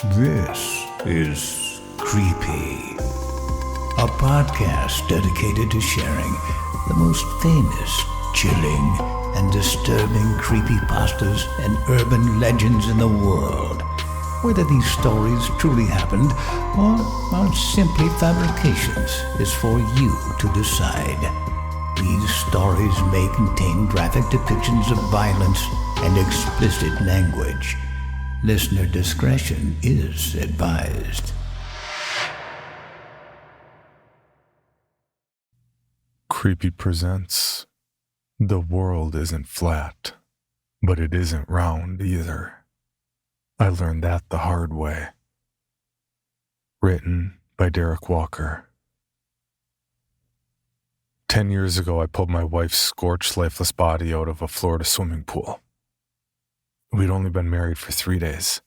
This is Creepy, a podcast dedicated to sharing the most famous, chilling, and disturbing creepypastas and urban legends in the world. Whether these stories truly happened or are simply fabrications is for you to decide. These stories may contain graphic depictions of violence and explicit language. Listener discretion is advised. Creepy presents The World Isn't Flat, but it isn't round either. I learned that the hard way. Written by Derek Walker. 10 years ago, I pulled my wife's scorched, lifeless body out of a Florida swimming pool. We'd only been married for 3 days.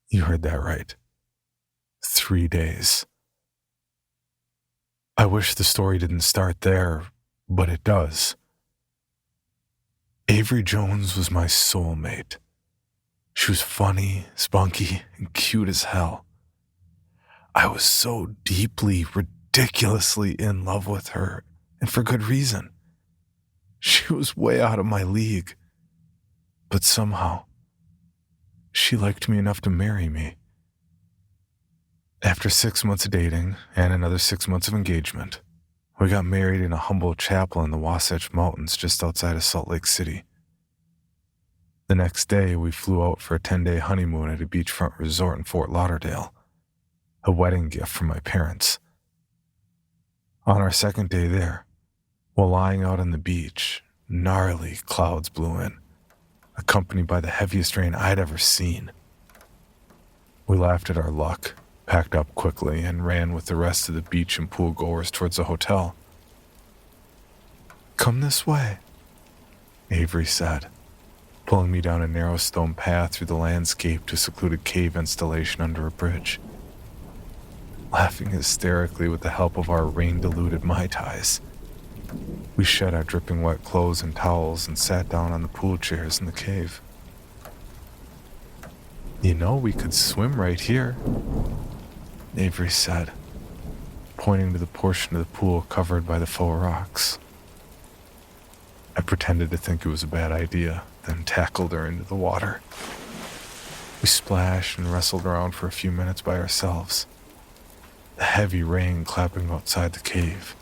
You heard that right. 3 days. I wish the story didn't start there, but it does. Avery Jones was my soulmate. She was funny, spunky, and cute as hell. I was so deeply, ridiculously in love with her, and for good reason. She was way out of my league. But somehow, she liked me enough to marry me. After 6 months of dating and another 6 months of engagement, we got married in a humble chapel in the Wasatch Mountains just outside of Salt Lake City. The next day, we flew out for a 10-day honeymoon at a beachfront resort in Fort Lauderdale, a wedding gift from my parents. On our second day there, while lying out on the beach, gnarly clouds blew in, accompanied by the heaviest rain I'd ever seen. We laughed at our luck, packed up quickly, and ran with the rest of the beach and pool goers towards the hotel. "Come this way," Avery said, pulling me down a narrow stone path through the landscape to a secluded cave installation under a bridge. Laughing hysterically with the help of our rain-diluted Mai Tais, we shed our dripping wet clothes and towels and sat down on the pool chairs in the cave. "You know, we could swim right here," Avery said, pointing to the portion of the pool covered by the faux rocks. I pretended to think it was a bad idea, then tackled her into the water. We splashed and wrestled around for a few minutes by ourselves, the heavy rain clapping outside the cave.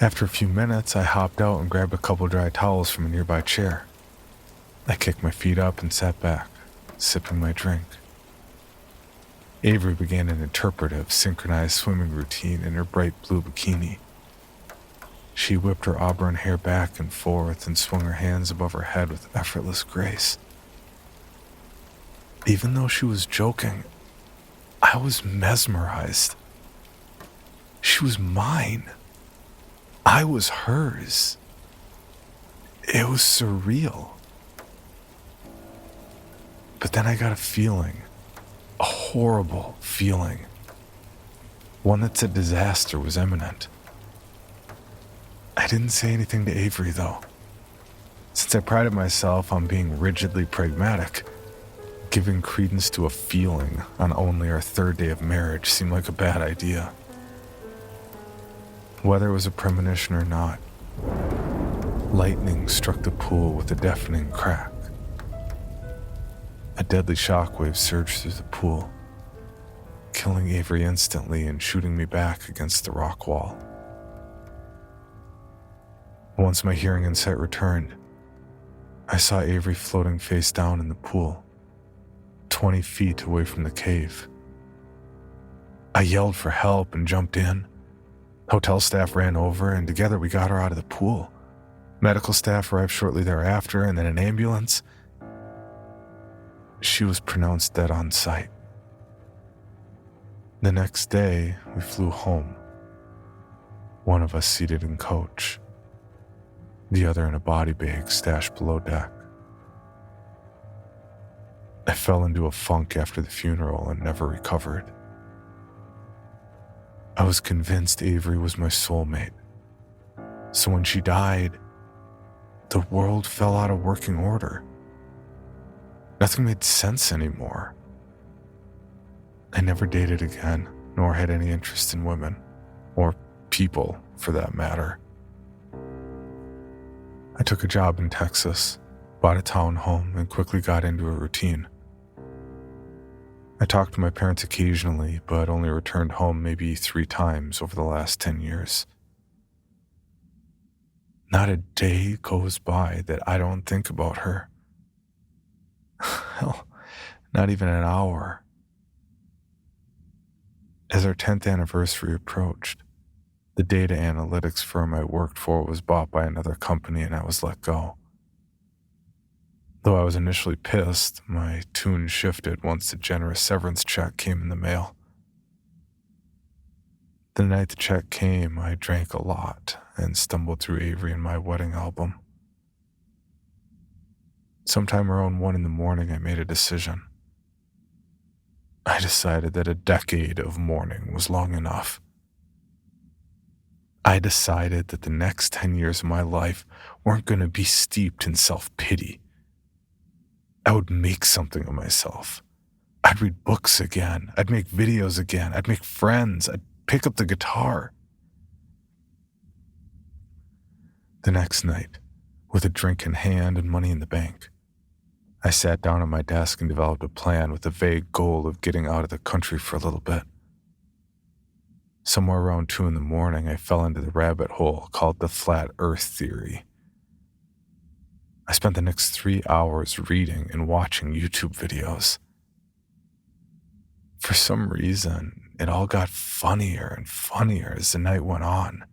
After a few minutes, I hopped out and grabbed a couple dry towels from a nearby chair. I kicked my feet up and sat back, sipping my drink. Avery began an interpretive, synchronized swimming routine in her bright blue bikini. She whipped her auburn hair back and forth and swung her hands above her head with effortless grace. Even though she was joking, I was mesmerized. She was mine. I was hers. It was surreal. But then I got a feeling, a horrible feeling, one that said disaster was imminent. I didn't say anything to Avery, though. Since I prided myself on being rigidly pragmatic, giving credence to a feeling on only our third day of marriage seemed like a bad idea. Whether it was a premonition or not, lightning struck the pool with a deafening crack. A deadly shockwave surged through the pool, killing Avery instantly and shooting me back against the rock wall. Once my hearing and sight returned, I saw Avery floating face down in the pool, 20 feet away from the cave. I yelled for help and jumped in. Hotel staff ran over, and together we got her out of the pool. Medical staff arrived shortly thereafter, and then an ambulance. She was pronounced dead on sight. The next day, we flew home. One of us seated in coach, the other in a body bag stashed below deck. I fell into a funk after the funeral and never recovered. I was convinced Avery was my soulmate. So when she died, the world fell out of working order. Nothing made sense anymore. I never dated again, nor had any interest in women, or people for that matter. I took a job in Texas, bought a townhome, and quickly got into a routine. I talked to my parents occasionally, but only returned home maybe 3 times over the last 10 years. Not a day goes by that I don't think about her. Hell, not even an hour. As our 10th anniversary approached, the data analytics firm I worked for was bought by another company and I was let go. Though I was initially pissed, my tune shifted once the generous severance check came in the mail. The night the check came, I drank a lot and stumbled through Avery and my wedding album. Sometime around 1 a.m, I made a decision. I decided that a decade of mourning was long enough. I decided that the next 10 years of my life weren't going to be steeped in self-pity. I would make something of myself. I'd read books again. I'd make videos again. I'd make friends. I'd pick up the guitar. The next night, with a drink in hand and money in the bank, I sat down at my desk and developed a plan with the vague goal of getting out of the country for a little bit. Somewhere around 2 a.m, I fell into the rabbit hole called the Flat Earth Theory. I spent the next 3 hours reading and watching YouTube videos. For some reason, it all got funnier and funnier as the night went on.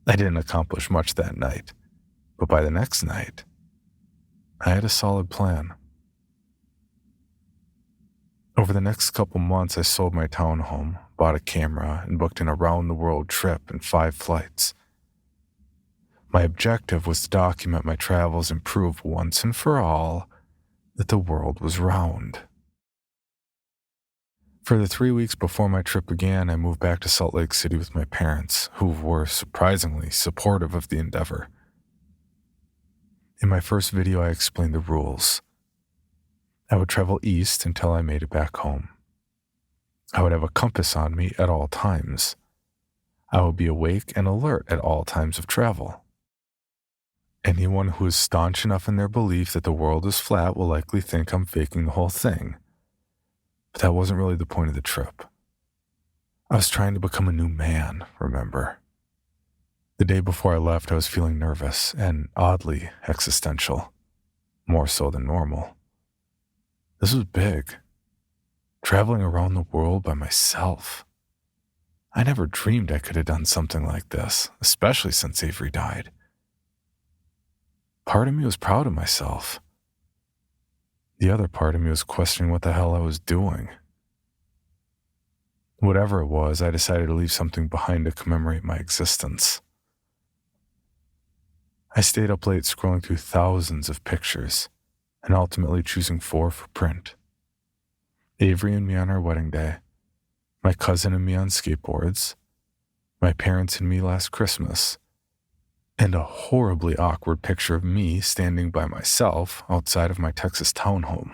I didn't accomplish much that night, but by the next night, I had a solid plan. Over the next couple months, I sold my townhome, bought a camera, and booked an around-the-world trip and 5 flights. My objective was to document my travels and prove once and for all that the world was round. For the 3 weeks before my trip began, I moved back to Salt Lake City with my parents, who were surprisingly supportive of the endeavor. In my first video, I explained the rules. I would travel east until I made it back home. I would have a compass on me at all times. I would be awake and alert at all times of travel. Anyone who is staunch enough in their belief that the world is flat will likely think I'm faking the whole thing. But that wasn't really the point of the trip. I was trying to become a new man, remember? The day before I left, I was feeling nervous and oddly existential, more so than normal. This was big. Traveling around the world by myself. I never dreamed I could have done something like this, especially since Avery died. Part of me was proud of myself. The other part of me was questioning what the hell I was doing. Whatever it was, I decided to leave something behind to commemorate my existence. I stayed up late scrolling through thousands of pictures and ultimately choosing 4 for print. Avery and me on our wedding day, my cousin and me on skateboards, my parents and me last Christmas, and a horribly awkward picture of me standing by myself outside of my Texas townhome.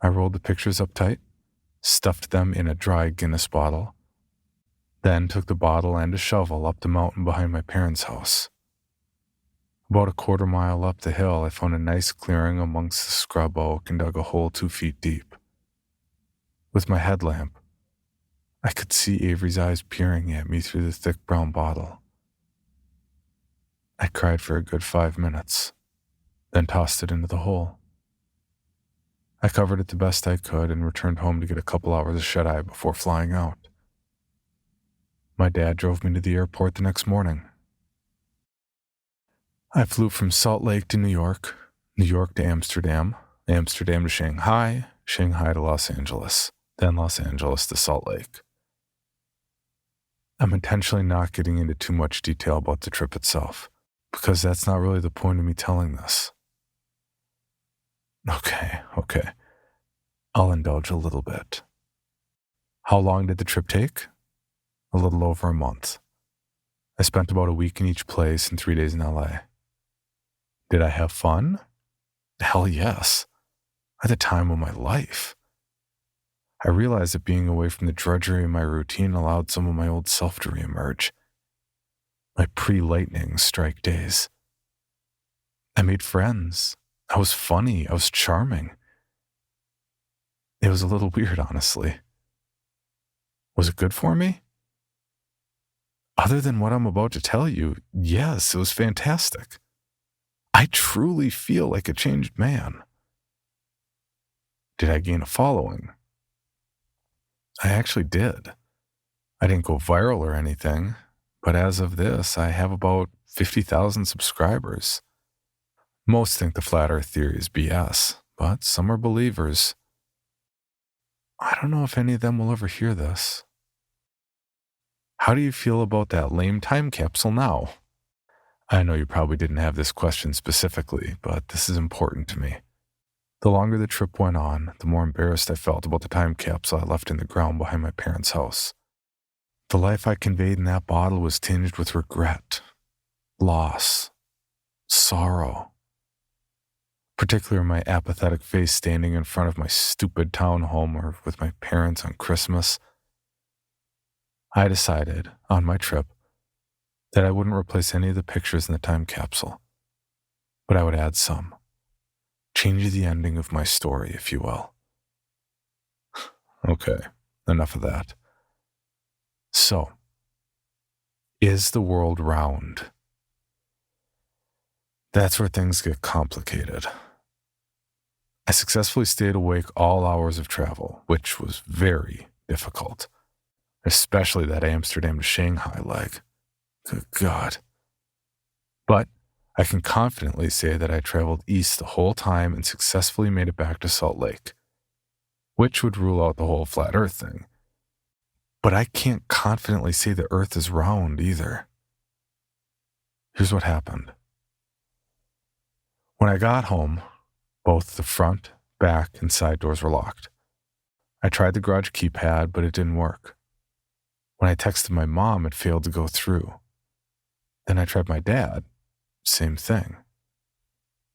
I rolled the pictures up tight, stuffed them in a dry Guinness bottle, then took the bottle and a shovel up the mountain behind my parents' house. About a quarter mile up the hill, I found a nice clearing amongst the scrub oak and dug a hole 2 feet deep. With my headlamp, I could see Avery's eyes peering at me through the thick brown bottle. I cried for a good 5 minutes, then tossed it into the hole. I covered it the best I could and returned home to get a couple hours of shut-eye before flying out. My dad drove me to the airport the next morning. I flew from Salt Lake to New York to Amsterdam, Amsterdam to Shanghai, Shanghai to Los Angeles, then Los Angeles to Salt Lake. I'm intentionally not getting into too much detail about the trip itself, because that's not really the point of me telling this. Okay. I'll indulge a little bit. How long did the trip take? A little over a month. I spent about a week in each place and 3 days in LA. Did I have fun? Hell yes. at the time of my life. I realized that being away from the drudgery of my routine allowed some of my old self to reemerge. My pre-lightning strike days. I made friends. I was funny. I was charming. It was a little weird, honestly. Was it good for me? Other than what I'm about to tell you, yes, it was fantastic. I truly feel like a changed man. Did I gain a following? I actually did. I didn't go viral or anything, but as of this, I have about 50,000 subscribers. Most think the flat earth theory is BS, but some are believers. I don't know if any of them will ever hear this. How do you feel about that lame time capsule now? I know you probably didn't have this question specifically, but this is important to me. The longer the trip went on, the more embarrassed I felt about the time capsule I left in the ground behind my parents' house. The life I conveyed in that bottle was tinged with regret, loss, sorrow. Particularly my apathetic face standing in front of my stupid townhome or with my parents on Christmas. I decided, on my trip, that I wouldn't replace any of the pictures in the time capsule, but I would add some. Change the ending of my story, if you will. Okay, enough of that. So, is the world round? That's where things get complicated. I successfully stayed awake all hours of travel, which was very difficult, especially that Amsterdam to Shanghai leg. Good God. But I can confidently say that I traveled east the whole time and successfully made it back to Salt Lake, which would rule out the whole flat earth thing. But I can't confidently say the earth is round either. Here's what happened. When I got home, both the front, back, and side doors were locked. I tried the garage keypad, but it didn't work. When I texted my mom, it failed to go through. Then I tried my dad. Same thing.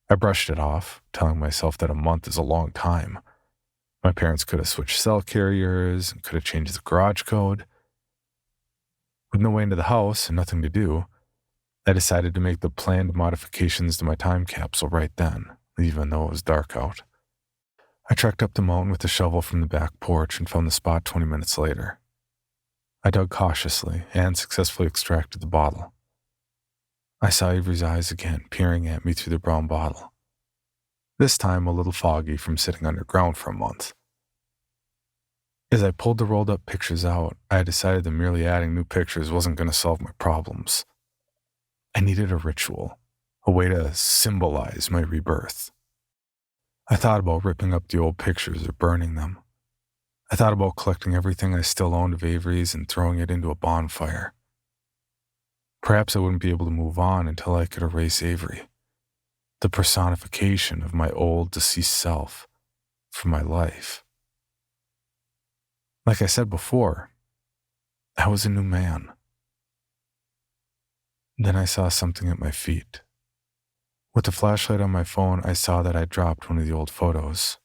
I brushed it off, telling myself that a month is a long time. My parents could have switched cell carriers and could have changed the garage code. With no way into the house and nothing to do, I decided to make the planned modifications to my time capsule right then, even though it was dark out. I trekked up the mountain with a shovel from the back porch and found the spot 20 minutes later. I dug cautiously and successfully extracted the bottle. I saw Avery's eyes again, peering at me through the brown bottle. This time a little foggy from sitting underground for a month. As I pulled the rolled up pictures out, I decided that merely adding new pictures wasn't going to solve my problems. I needed a ritual, a way to symbolize my rebirth. I thought about ripping up the old pictures or burning them. I thought about collecting everything I still owned of Avery's and throwing it into a bonfire. Perhaps I wouldn't be able to move on until I could erase Avery, the personification of my old deceased self, from my life. Like I said before, I was a new man. Then I saw something at my feet. With the flashlight on my phone, I saw that I dropped one of the old photos.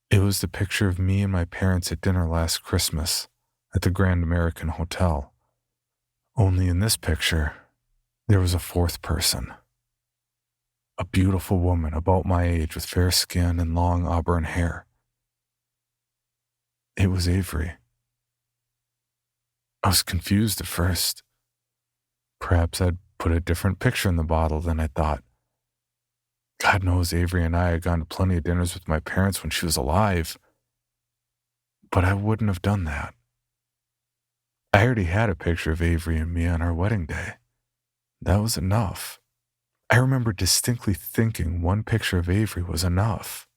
It was the picture of me and my parents at dinner last Christmas at the Grand American Hotel. Only in this picture, there was a fourth person. A beautiful woman about my age with fair skin and long auburn hair. It was Avery. I was confused at first. Perhaps I'd put a different picture in the bottle than I thought. God knows Avery and I had gone to plenty of dinners with my parents when she was alive. But I wouldn't have done that. I already had a picture of Avery and me on our wedding day. That was enough. I remember distinctly thinking one picture of Avery was enough.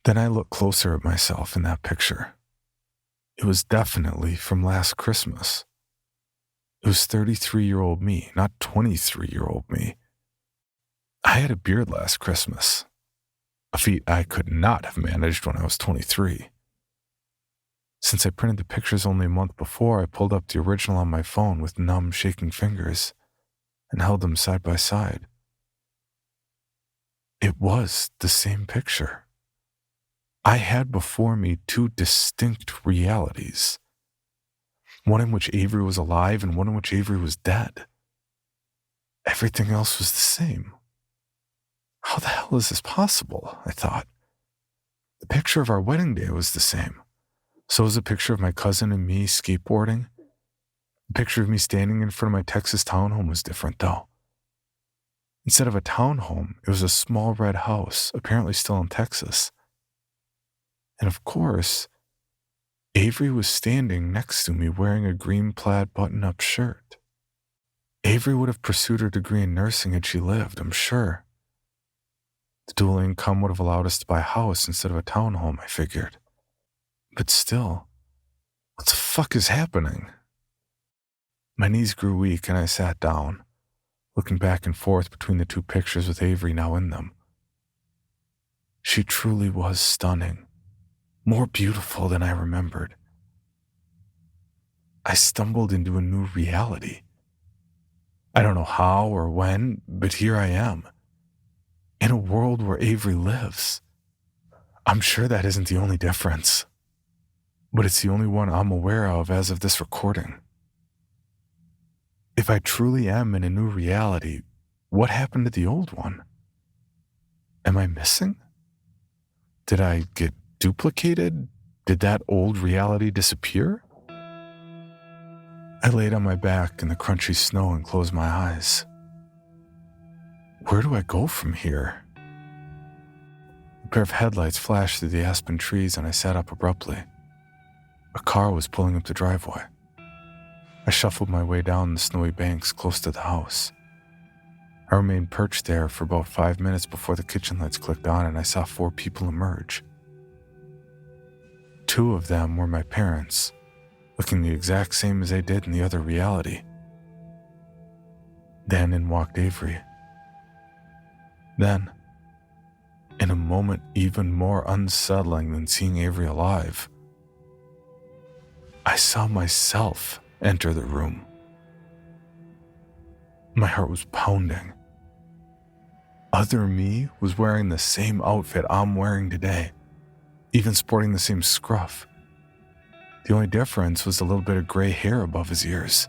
Then I looked closer at myself in that picture. It was definitely from last Christmas. It was 33-year-old me, not 23-year-old me. I had a beard last Christmas, a feat I could not have managed when I was 23. Since I printed the pictures only a month before, I pulled up the original on my phone with numb, shaking fingers and held them side by side. It was the same picture. I had before me two distinct realities, one in which Avery was alive and one in which Avery was dead. Everything else was the same. How the hell is this possible? I thought. The picture of our wedding day was the same. So was a picture of my cousin and me skateboarding. The picture of me standing in front of my Texas townhome was different, though. Instead of a townhome, it was a small red house, apparently still in Texas. And of course, Avery was standing next to me wearing a green plaid button-up shirt. Avery would have pursued her degree in nursing had she lived, I'm sure. The dual income would have allowed us to buy a house instead of a townhome, I figured. But still, what the fuck is happening? My knees grew weak and I sat down, looking back and forth between the two pictures with Avery now in them. She truly was stunning, more beautiful than I remembered. I stumbled into a new reality. I don't know how or when, but here I am, in a world where Avery lives. I'm sure that isn't the only difference, but it's the only one I'm aware of as of this recording. If I truly am in a new reality, what happened to the old one? Am I missing? Did I get duplicated? Did that old reality disappear? I laid on my back in the crunchy snow and closed my eyes. Where do I go from here? A pair of headlights flashed through the aspen trees and I sat up abruptly. A car was pulling up the driveway. I shuffled my way down the snowy banks close to the house. I remained perched there for about 5 minutes before the kitchen lights clicked on and I saw 4 people emerge. 2 of them were my parents, looking the exact same as they did in the other reality. Then in walked Avery. Then, in a moment even more unsettling than seeing Avery alive, I saw myself enter the room. My heart was pounding. Other me was wearing the same outfit I'm wearing today, even sporting the same scruff. The only difference was a little bit of gray hair above his ears.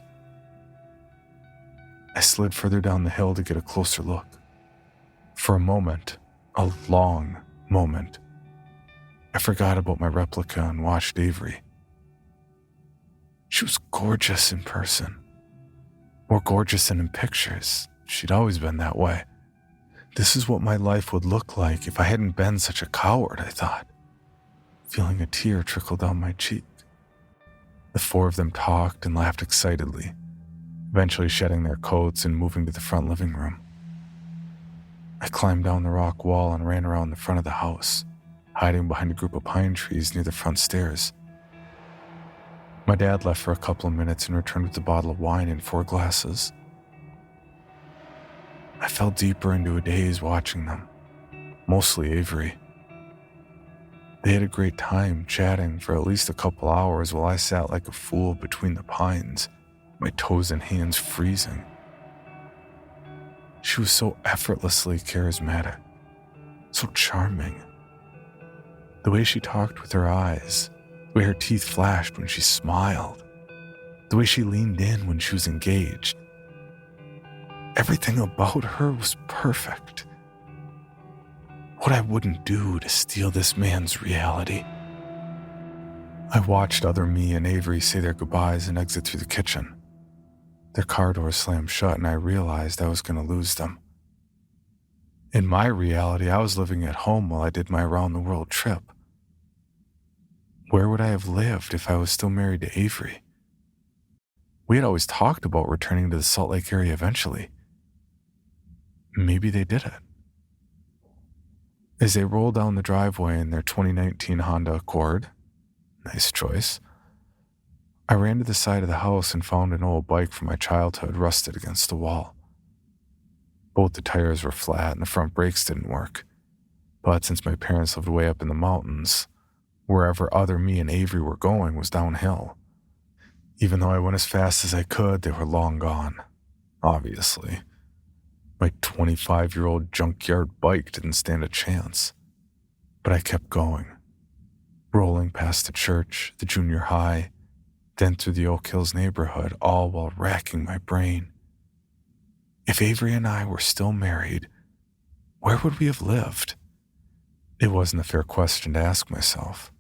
I slid further down the hill to get a closer look. For a moment, a long moment, I forgot about my replica and watched Avery. She was gorgeous in person. More gorgeous than in pictures. She'd always been that way. This is what my life would look like if I hadn't been such a coward, I thought, feeling a tear trickle down my cheek. The 4 of them talked and laughed excitedly, eventually shedding their coats and moving to the front living room. I climbed down the rock wall and ran around the front of the house, hiding behind a group of pine trees near the front stairs. My dad left for a couple of minutes and returned with a bottle of wine and 4 glasses. I fell deeper into a daze watching them, mostly Avery. They had a great time chatting for at least a couple hours while I sat like a fool between the pines, my toes and hands freezing. She was so effortlessly charismatic, so charming. The way she talked with her eyes, the way her teeth flashed when she smiled, the way she leaned in when she was engaged. Everything about her was perfect. What I wouldn't do to steal this man's reality. I watched other me and Avery say their goodbyes and exit through the kitchen. Their car door slammed shut and I realized I was going to lose them. In my reality, I was living at home while I did my around-the-world trip. Where would I have lived if I was still married to Avery? We had always talked about returning to the Salt Lake area eventually. Maybe they did it. As they rolled down the driveway in their 2019 Honda Accord, nice choice, I ran to the side of the house and found an old bike from my childhood rusted against the wall. Both the tires were flat and the front brakes didn't work, but since my parents lived way up in the mountains, wherever other me and Avery were going was downhill. Even though I went as fast as I could, they were long gone, obviously. My 25-year-old junkyard bike didn't stand a chance, but I kept going, rolling past the church, the junior high, then through the Oak Hills neighborhood, all while racking my brain. If Avery and I were still married, where would we have lived? It wasn't a fair question to ask myself.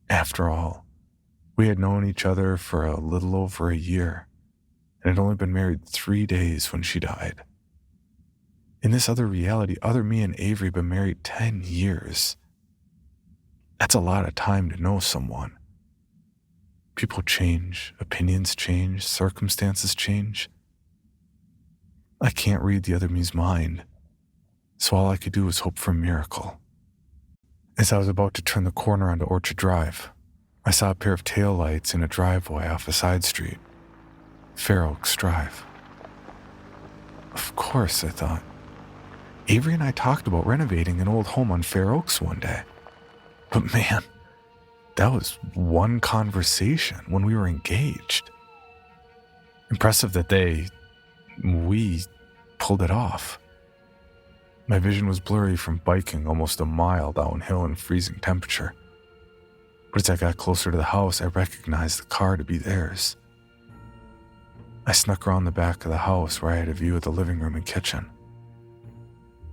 After all, we had known each other for a little over a year and had only been married 3 days when she died. In this other reality, other me and Avery had been married 10 years. That's a lot of time to know someone. People change, opinions change, circumstances change. I can't read the other me's mind, so all I could do was hope for a miracle. As I was about to turn the corner onto Orchard Drive, I saw a pair of taillights in a driveway off a side street, Fair Oaks Drive. Of course, I thought. Avery and I talked about renovating an old home on Fair Oaks one day. But man, that was one conversation when we were engaged. Impressive that we pulled it off. My vision was blurry from biking almost a mile downhill in freezing temperature. But as I got closer to the house, I recognized the car to be theirs. I snuck around the back of the house where I had a view of the living room and kitchen.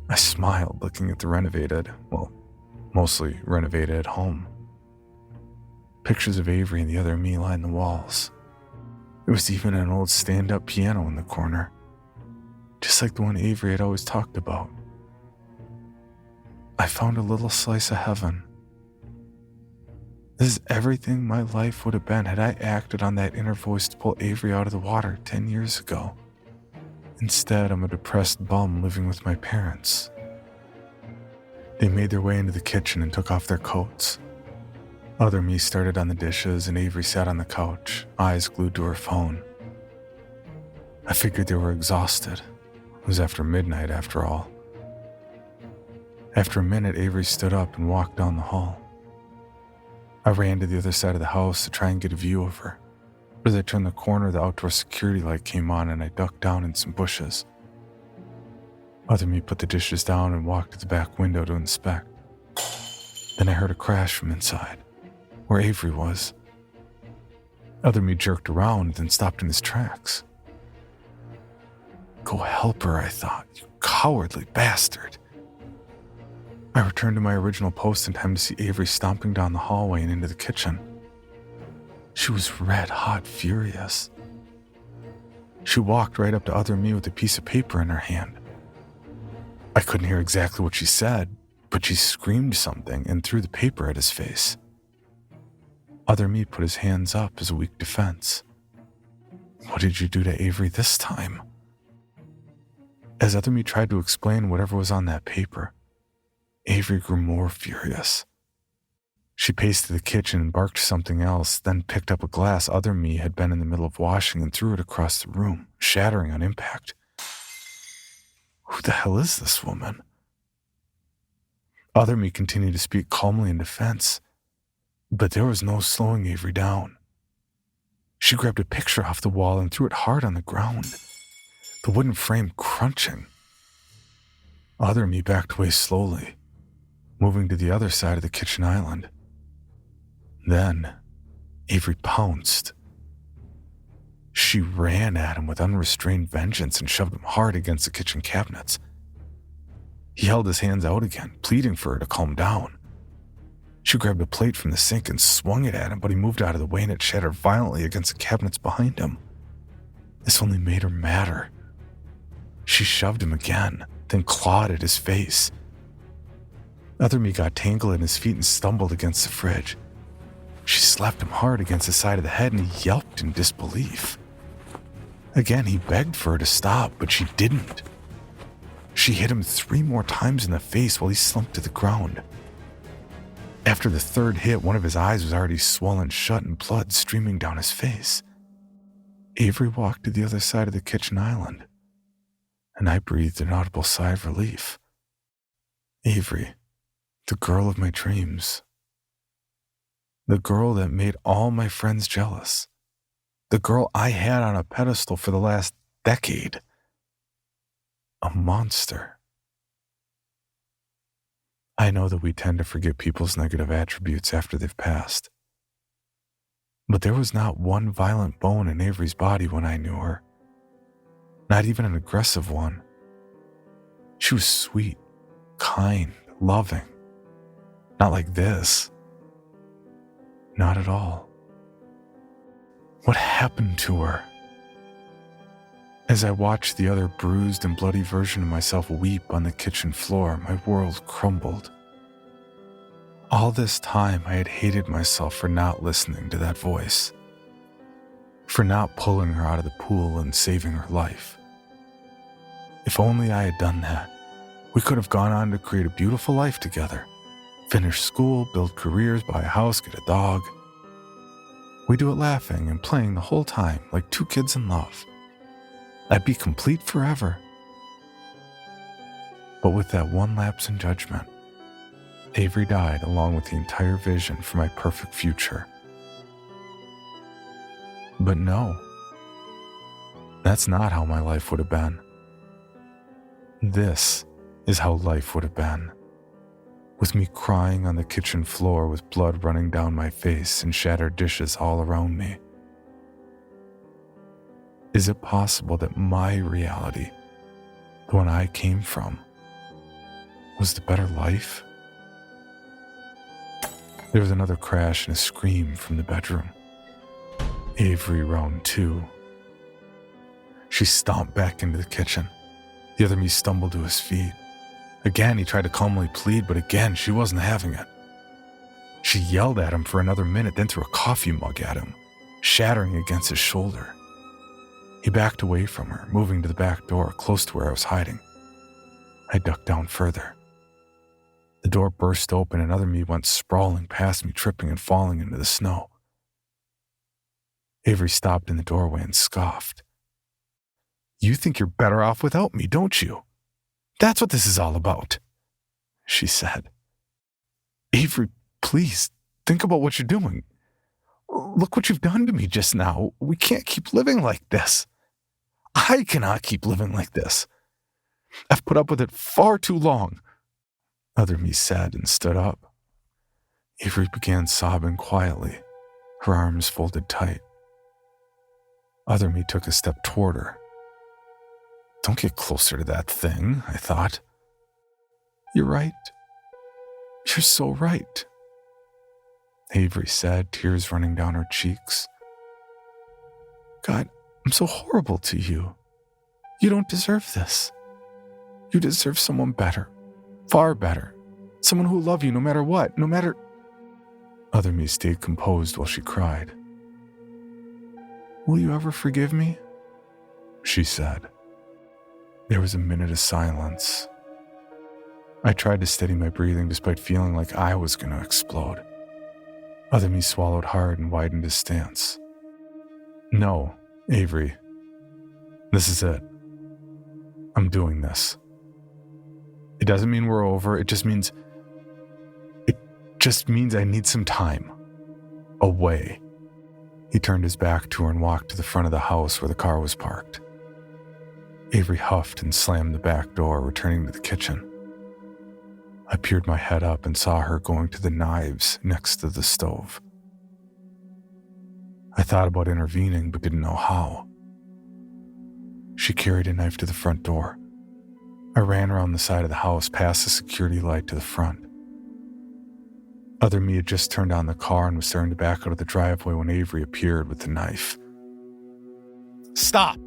I smiled looking at the mostly renovated home. Pictures of Avery and the other me lined the walls. There was even an old stand-up piano in the corner, just like the one Avery had always talked about. I found a little slice of heaven. This is everything my life would have been had I acted on that inner voice to pull Avery out of the water 10 years ago. Instead, I'm a depressed bum living with my parents. They made their way into the kitchen and took off their coats. Other me started on the dishes and Avery sat on the couch, eyes glued to her phone. I figured they were exhausted. It was after midnight after all. After a minute, Avery stood up and walked down the hall. I ran to the other side of the house to try and get a view of her. But as I turned the corner, the outdoor security light came on and I ducked down in some bushes. Other me put the dishes down and walked to the back window to inspect. Then I heard a crash from inside, where Avery was. Other me jerked around and then stopped in his tracks. Go help her, I thought, you cowardly bastard. I returned to my original post in time to see Avery stomping down the hallway and into the kitchen. She was red-hot furious. She walked right up to other me with a piece of paper in her hand. I couldn't hear exactly what she said, but she screamed something and threw the paper at his face. Other me put his hands up as a weak defense. What did you do to Avery this time? As other me tried to explain whatever was on that paper, Avery grew more furious. She paced to the kitchen and barked something else, then picked up a glass other me had been in the middle of washing and threw it across the room, shattering on impact. Who the hell is this woman? Other me continued to speak calmly in defense, but there was no slowing Avery down. She grabbed a picture off the wall and threw it hard on the ground, the wooden frame crunching. Other me backed away slowly, moving to the other side of the kitchen island. Then, Avery pounced. She ran at him with unrestrained vengeance and shoved him hard against the kitchen cabinets. He held his hands out again, pleading for her to calm down. She grabbed a plate from the sink and swung it at him, but he moved out of the way and it shattered violently against the cabinets behind him. This only made her madder. She shoved him again, then clawed at his face. Other me got tangled in his feet and stumbled against the fridge. She slapped him hard against the side of the head and he yelped in disbelief. Again, he begged for her to stop, but she didn't. She hit him 3 more times in the face while he slumped to the ground. After the third hit, one of his eyes was already swollen shut and blood streaming down his face. Avery walked to the other side of the kitchen island, and I breathed an audible sigh of relief. Avery, the girl of my dreams. The girl that made all my friends jealous. The girl I had on a pedestal for the last decade. A monster. I know that we tend to forget people's negative attributes after they've passed. But there was not one violent bone in Avery's body when I knew her. Not even an aggressive one. She was sweet, kind, loving. Not like this. Not at all. What happened to her? As I watched the other bruised and bloody version of myself weep on the kitchen floor, my world crumbled. All this time, I had hated myself for not listening to that voice, for not pulling her out of the pool and saving her life. If only I had done that, we could have gone on to create a beautiful life together, finish school, build careers, buy a house, get a dog. We do it laughing and playing the whole time like two kids in love. I'd be complete forever. But with that one lapse in judgment, Avery died along with the entire vision for my perfect future. But no, that's not how my life would have been. This is how life would have been, with me crying on the kitchen floor with blood running down my face and shattered dishes all around me. Is it possible that my reality, the one I came from, was the better life? There was another crash and a scream from the bedroom. Avery round 2. She stomped back into the kitchen. The other me stumbled to his feet. Again, he tried to calmly plead, but again, she wasn't having it. She yelled at him for another minute, then threw a coffee mug at him, shattering against his shoulder. He backed away from her, moving to the back door, close to where I was hiding. I ducked down further. The door burst open and other me went sprawling past me, tripping and falling into the snow. Avery stopped in the doorway and scoffed. "You think you're better off without me, don't you? That's what this is all about," she said. "Avery, please, think about what you're doing. Look what you've done to me just now. We can't keep living like this. I cannot keep living like this. I've put up with it far too long," other me said and stood up. Avery began sobbing quietly, her arms folded tight. Other me took a step toward her. "Don't get closer to that thing," I thought. "You're right. You're so right," Avery said, tears running down her cheeks. "God, I'm so horrible to you. You don't deserve this. You deserve someone better, far better. Someone who will love you no matter what, no matter..." Other me stayed composed while she cried. "Will you ever forgive me?" she said. There was a minute of silence. I tried to steady my breathing despite feeling like I was going to explode. Other me swallowed hard and widened his stance. "No, Avery. This is it. I'm doing this. It doesn't mean we're over. It just means I need some time. Away." He turned his back to her and walked to the front of the house where the car was parked. Avery huffed and slammed the back door, returning to the kitchen. I peered my head up and saw her going to the knives next to the stove. I thought about intervening but didn't know how. She carried a knife to the front door. I ran around the side of the house past the security light to the front. Other me had just turned on the car and was starting to back out of the driveway when Avery appeared with the knife. "Stop!"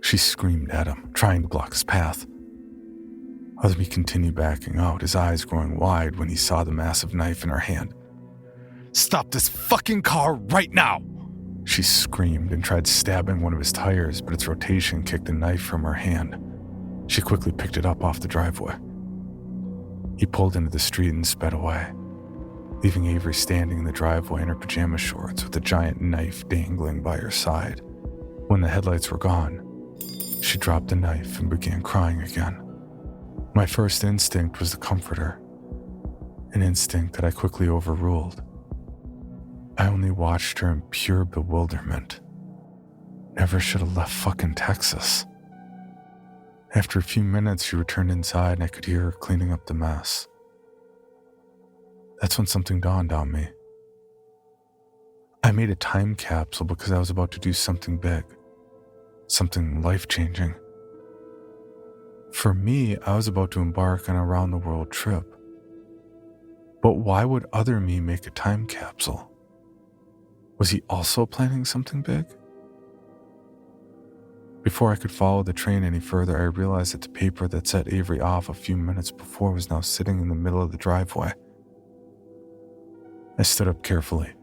she screamed at him, trying to block his path. Other me continued backing out, his eyes growing wide when he saw the massive knife in her hand. "Stop this fucking car right now!" she screamed and tried stabbing one of his tires, but its rotation kicked the knife from her hand. She quickly picked it up off the driveway. He pulled into the street and sped away, leaving Avery standing in the driveway in her pajama shorts with a giant knife dangling by her side. When the headlights were gone, she dropped the knife and began crying again. My first instinct was to comfort her, an instinct that I quickly overruled. I only watched her in pure bewilderment. Never should have left fucking Texas. After a few minutes, she returned inside and I could hear her cleaning up the mess. That's when something dawned on me. I made a time capsule because I was about to do something big, something life-changing. For me, I was about to embark on a round-the-world trip. But why would other me make a time capsule? Was he also planning something big? Before I could follow the train any further, I realized that the paper that set Avery off a few minutes before was now sitting in the middle of the driveway. I stood up carefully,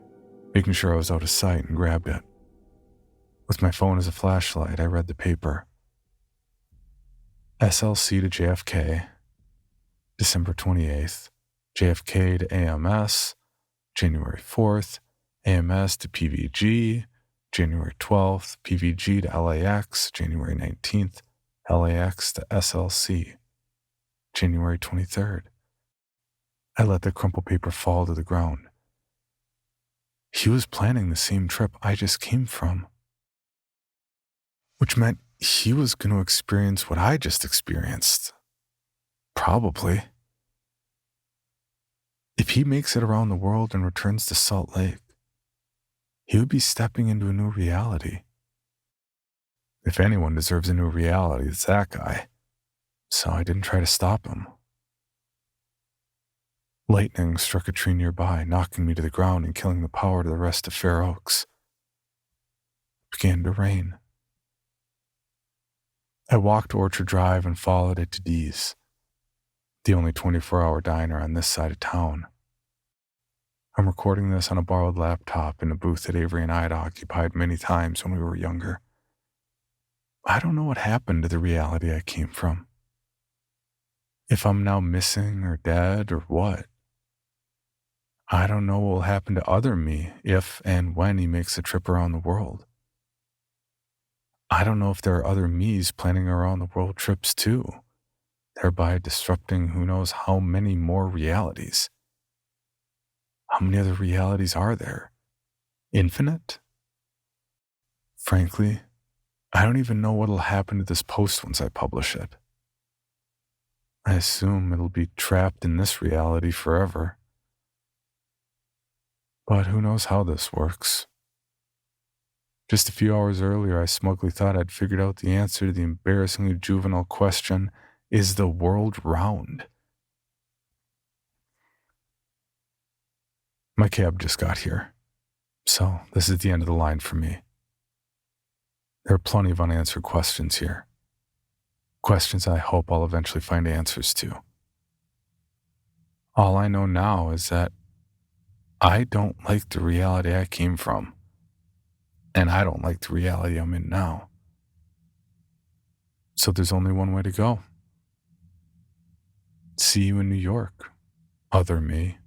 making sure I was out of sight, and grabbed it. With my phone as a flashlight, I read the paper. SLC to JFK, December 28th, JFK to AMS, January 4th, AMS to PVG, January 12th, PVG to LAX, January 19th, LAX to SLC, January 23rd. I let the crumpled paper fall to the ground. He was planning the same trip I just came from, which meant he was going to experience what I just experienced. Probably. If he makes it around the world and returns to Salt Lake, he would be stepping into a new reality. If anyone deserves a new reality, it's that guy. So I didn't try to stop him. Lightning struck a tree nearby, knocking me to the ground and killing the power to the rest of Fair Oaks. It began to rain. I walked to Orchard Drive and followed it to Dee's, the only 24-hour diner on this side of town. I'm recording this on a borrowed laptop in a booth that Avery and I had occupied many times when we were younger. I don't know what happened to the reality I came from. If I'm now missing or dead or what. I don't know what will happen to other me if and when he makes a trip around the world. I don't know if there are other me's planning around the world trips too, thereby disrupting who knows how many more realities. How many other realities are there? Infinite? Frankly, I don't even know what will happen to this post once I publish it. I assume it'll be trapped in this reality forever. But who knows how this works? Just a few hours earlier, I smugly thought I'd figured out the answer to the embarrassingly juvenile question, is the world round? My cab just got here, so this is the end of the line for me. There are plenty of unanswered questions here. Questions I hope I'll eventually find answers to. All I know now is that I don't like the reality I came from, and I don't like the reality I'm in now. So there's only one way to go. See you in New York, other me.